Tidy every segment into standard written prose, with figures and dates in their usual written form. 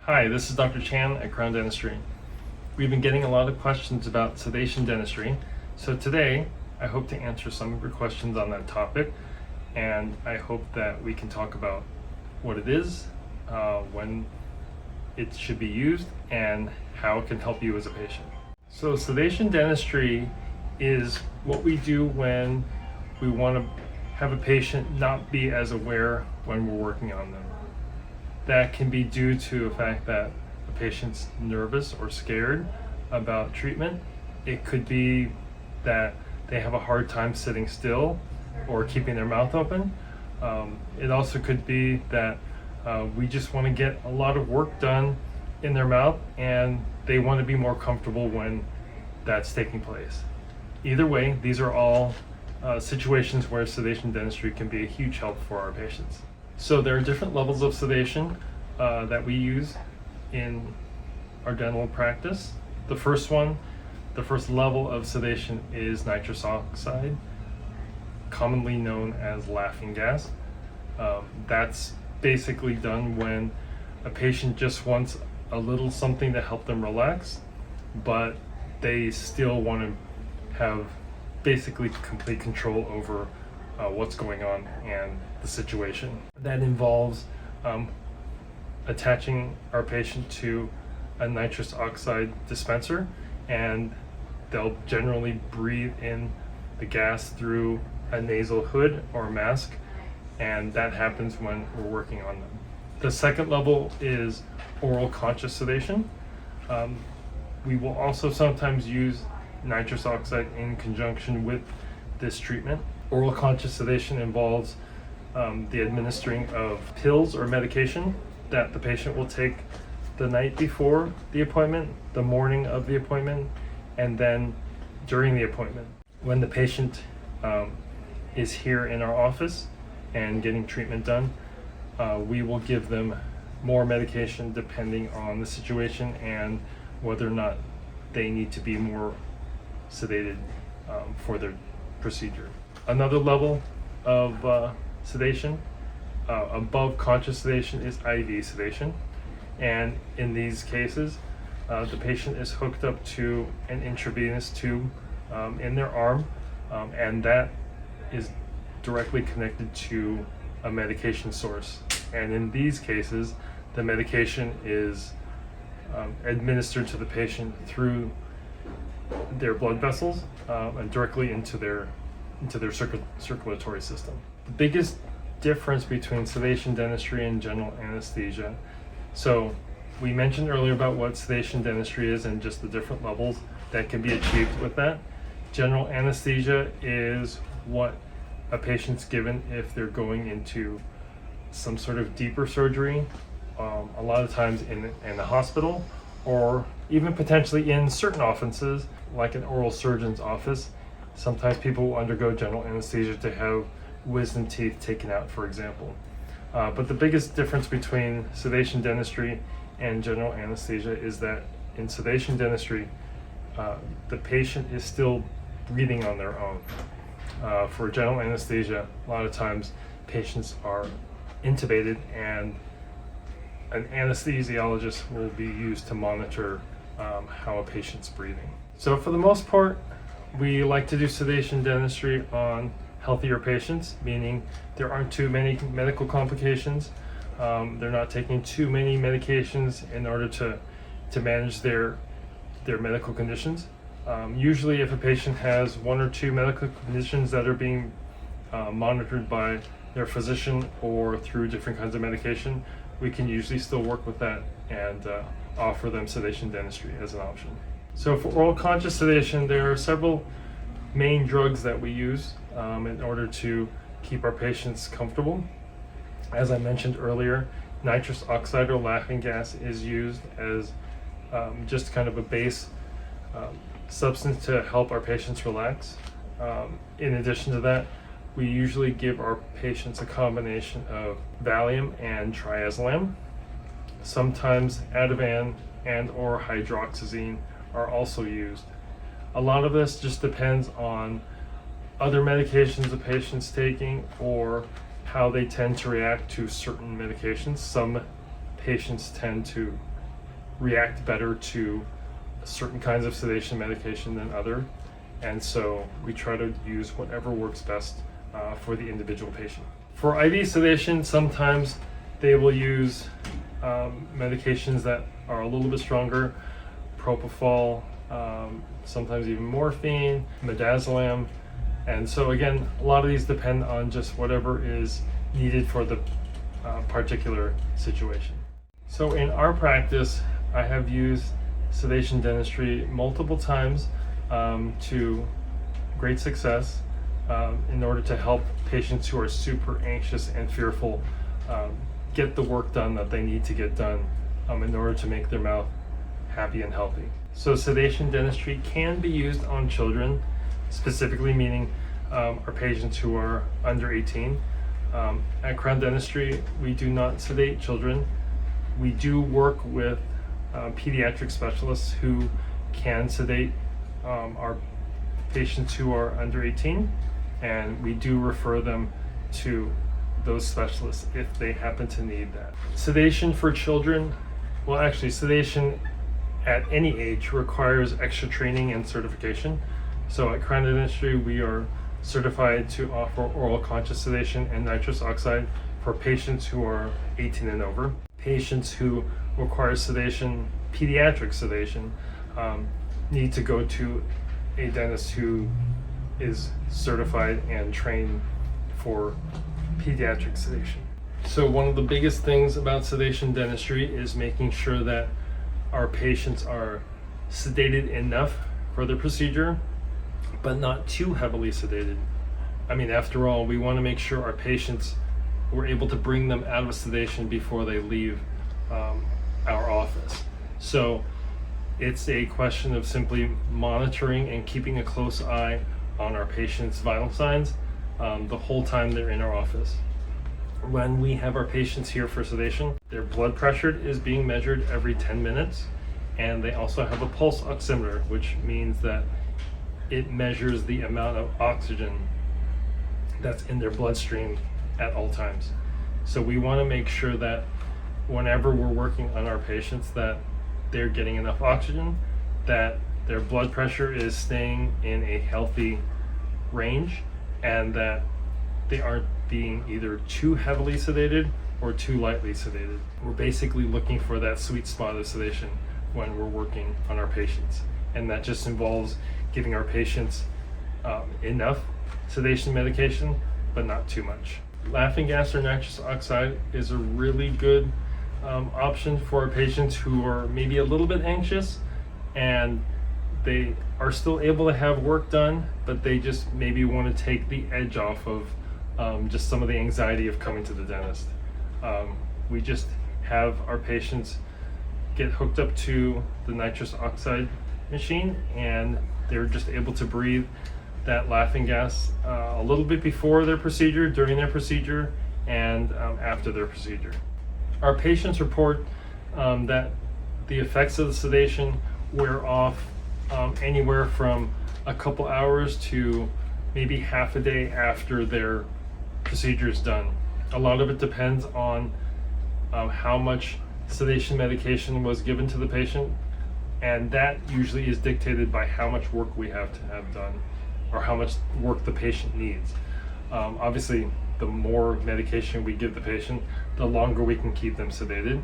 Hi, this is Dr. Chan at Crown Dentistry. We've been getting a lot of questions about sedation dentistry, so today I hope to answer some of your questions on that topic, and I hope that we can talk about what it is, when it should be used, and how it can help you as a patient. So sedation dentistry is what we do when we want to have a patient not be as aware when we're working on them. That can be due to the fact that the patient's nervous or scared about treatment. It could be that they have a hard time sitting still or keeping their mouth open. It also could be that we just want to get a lot of work done in their mouth and they want to be more comfortable when that's taking place. Either way, these are all situations where sedation dentistry can be a huge help for our patients. So there are different levels of sedation that we use in our dental practice. The first level of sedation is nitrous oxide, commonly known as laughing gas. That's basically done when a patient just wants a little something to help them relax, but they still want to have basically complete control over what's going on and the situation. That involves attaching our patient to a nitrous oxide dispenser, and they'll generally breathe in the gas through a nasal hood or mask, and that happens when we're working on them. The second level is oral conscious sedation. We will also sometimes use nitrous oxide in conjunction with this treatment. Oral conscious sedation involves the administering of pills or medication that the patient will take the night before the appointment, the morning of the appointment, and then during the appointment. When the patient is here in our office and getting treatment done, we will give them more medication depending on the situation and whether or not they need to be more sedated for their procedure. Another level of sedation above conscious sedation is IV sedation, and in these cases the patient is hooked up to an intravenous tube in their arm, and that is directly connected to a medication source, and in these cases the medication is administered to the patient through their blood vessels and directly into their circulatory system. The biggest difference between sedation dentistry and general anesthesia. So we mentioned earlier about what sedation dentistry is and just the different levels that can be achieved with that. General anesthesia is what a patient's given if they're going into some sort of deeper surgery, a lot of times in the hospital, or even potentially in certain offices like an oral surgeon's office. Sometimes people will undergo general anesthesia to have wisdom teeth taken out, for example. But the biggest difference between sedation dentistry and general anesthesia is that in sedation dentistry, the patient is still breathing on their own. For general anesthesia, a lot of times patients are intubated and an anesthesiologist will be used to monitor how a patient's breathing. So for the most part, we like to do sedation dentistry on healthier patients, meaning there aren't too many medical complications. They're not taking too many medications in order to manage their medical conditions. Usually if a patient has one or two medical conditions that are being monitored by their physician or through different kinds of medication, we can usually still work with that and offer them sedation dentistry as an option. So for oral conscious sedation, there are several main drugs that we use in order to keep our patients comfortable. As I mentioned earlier, nitrous oxide or laughing gas is used as just kind of a base substance to help our patients relax. In addition to that, we usually give our patients a combination of Valium and triazolam. Sometimes Ativan and or hydroxyzine are also used. A lot of this just depends on other medications the patient's taking or how they tend to react to certain medications. Some patients tend to react better to certain kinds of sedation medication than other, and so we try to use whatever works best for the individual patient. For IV sedation, sometimes they will use medications that are a little bit stronger, propofol, sometimes even morphine, midazolam, and so again, a lot of these depend on just whatever is needed for the particular situation. So in our practice, I have used sedation dentistry multiple times to great success in order to help patients who are super anxious and fearful get the work done that they need to get done in order to make their mouth happy and healthy. So sedation dentistry can be used on children, specifically meaning our patients who are under 18. At Crown Dentistry, we do not sedate children. We do work with pediatric specialists who can sedate our patients who are under 18, and we do refer them to those specialists if they happen to need that. Sedation for children, well, actually, sedation at any age requires extra training and certification. So at Crown Dentistry, we are certified to offer oral conscious sedation and nitrous oxide for patients who are 18 and over. Patients who require sedation, pediatric sedation, need to go to a dentist who is certified and trained for pediatric sedation. So one of the biggest things about sedation dentistry is making sure that our patients are sedated enough for the procedure, but not too heavily sedated. I mean, after all, we want to make sure our patients, we're able to bring them out of sedation before they leave our office. So it's a question of simply monitoring and keeping a close eye on our patients' vital signs the whole time they're in our office. When we have our patients here for sedation, their blood pressure is being measured every 10 minutes, and they also have a pulse oximeter, which means that it measures the amount of oxygen that's in their bloodstream at all times. So we want to make sure that whenever we're working on our patients, that they're getting enough oxygen, that their blood pressure is staying in a healthy range, and that they aren't being either too heavily sedated or too lightly sedated. We're basically looking for that sweet spot of sedation when we're working on our patients, and that just involves giving our patients enough sedation medication, but not too much. Laughing gas or nitrous oxide is a really good option for our patients who are maybe a little bit anxious and they are still able to have work done, but they just maybe want to take the edge off of just some of the anxiety of coming to the dentist. We just have our patients get hooked up to the nitrous oxide machine, and they're just able to breathe that laughing gas a little bit before their procedure, during their procedure, and after their procedure. Our patients report that the effects of the sedation wear off anywhere from a couple hours to maybe half a day after their procedure is done. A lot of it depends on how much sedation medication was given to the patient, and that usually is dictated by how much work we have to have done or how much work the patient needs. Obviously, the more medication we give the patient, the longer we can keep them sedated.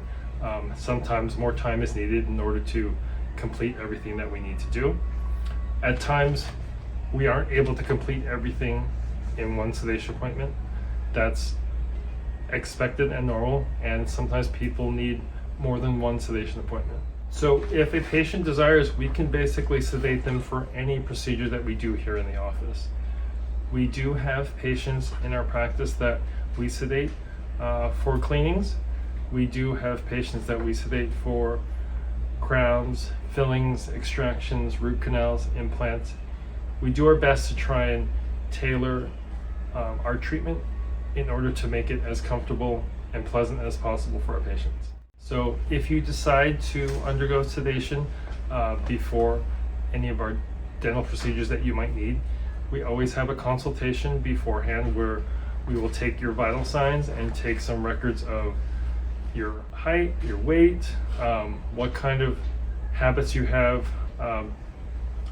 Sometimes more time is needed in order to complete everything that we need to do. At times, we aren't able to complete everything in one sedation appointment. That's expected and normal, and sometimes people need more than one sedation appointment. So if a patient desires, we can basically sedate them for any procedure that we do here in the office. We do have patients in our practice that we sedate for cleanings. We do have patients that we sedate for crowns, fillings, extractions, root canals, implants. We do our best to try and tailor our treatment in order to make it as comfortable and pleasant as possible for our patients. So if you decide to undergo sedation before any of our dental procedures that you might need, we always have a consultation beforehand where we will take your vital signs and take some records of your height, your weight, what kind of habits you have on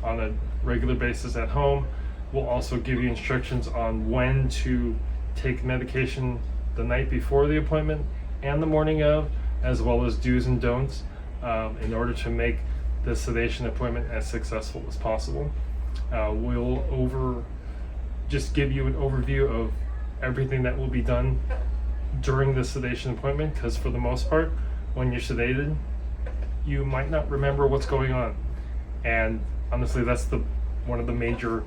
a regular basis at home. We'll also give you instructions on when to take medication the night before the appointment and the morning of, as well as do's and don'ts in order to make the sedation appointment as successful as possible. We'll just give you an overview of everything that will be done during the sedation appointment, because for the most part, when you're sedated, you might not remember what's going on. And honestly, that's one of the major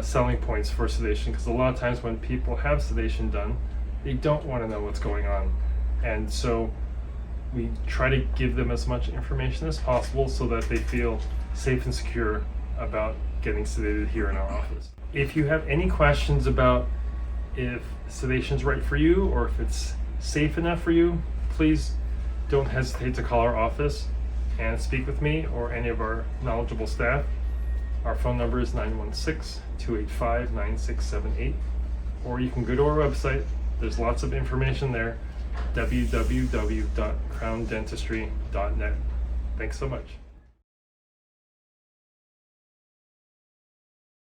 selling points for sedation, because a lot of times when people have sedation done, they don't want to know what's going on. And so we try to give them as much information as possible so that they feel safe and secure about getting sedated here in our office. If you have any questions about if sedation's right for you or if it's safe enough for you, please don't hesitate to call our office and speak with me or any of our knowledgeable staff. Our phone number is 916-285-9678, or you can go to our website. There's lots of information there, www.crowndentistry.net. Thanks so much.